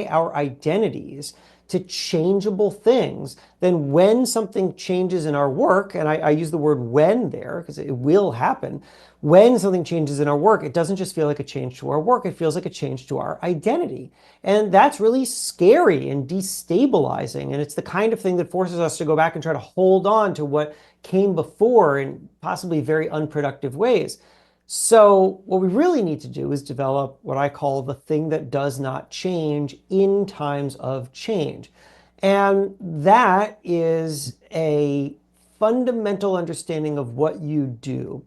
our identities to changeable things, then when something changes in our work, and I use the word when there because it will happen, when something changes in our work, it doesn't just feel like a change to our work, it feels like a change to our identity. And that's really scary and destabilizing. And it's the kind of thing that forces us to go back and try to hold on to what came before in possibly very unproductive ways. So what we really need to do is develop what I call the thing that does not change in times of change. And that is a fundamental understanding of what you do,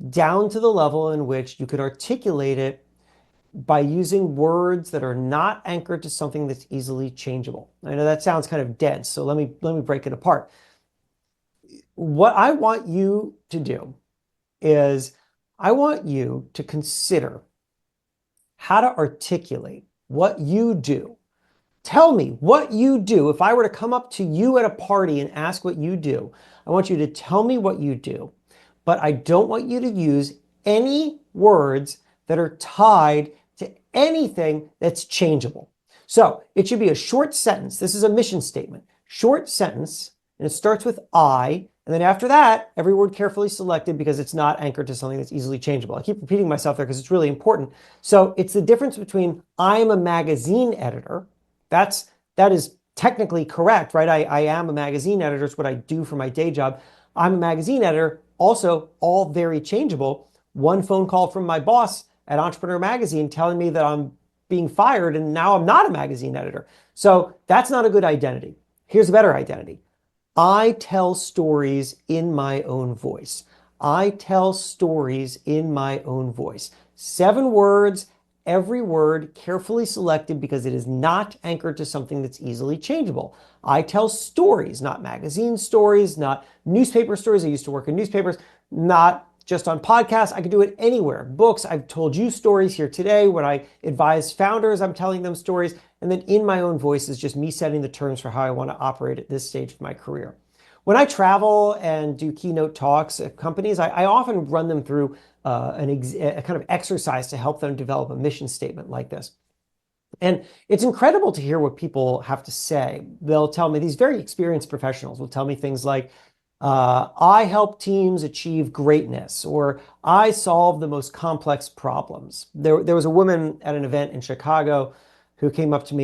down to the level in which you could articulate it by using words that are not anchored to something that's easily changeable. I know that sounds kind of dense, so let me break it apart. What I want you to do is I want you to consider how to articulate what you do. Tell me what you do. If I were to come up to you at a party and ask what you do, I want you to tell me what you do, but I don't want you to use any words that are tied to anything that's changeable. So it should be a short sentence. This is a mission statement. Short sentence, and it starts with I, and then after that, every word carefully selected because it's not anchored to something that's easily changeable. I keep repeating myself there because it's really important. So it's the difference between I'm a magazine editor. That is technically correct, right? I am a magazine editor. It's what I do for my day job. I'm a magazine editor, also all very changeable. One phone call from my boss at Entrepreneur Magazine telling me that I'm being fired and now I'm not a magazine editor. So that's not a good identity. Here's a better identity. I tell stories in my own voice. I tell stories in my own voice. 7 words, every word carefully selected because it is not anchored to something that's easily changeable. I tell stories, not magazine stories, not newspaper stories. I used to work in newspapers, not just on podcasts. I could do it anywhere. Books, I've told you stories here today. When I advise founders, I'm telling them stories. And then in my own voice is just me setting the terms for how I want to operate at this stage of my career. When I travel and do keynote talks at companies, I often run them through a kind of exercise to help them develop a mission statement like this. And it's incredible to hear what people have to say. They'll tell me, these very experienced professionals will tell me things like, I help teams achieve greatness, or I solve the most complex problems. There was a woman at an event in Chicago who came up to me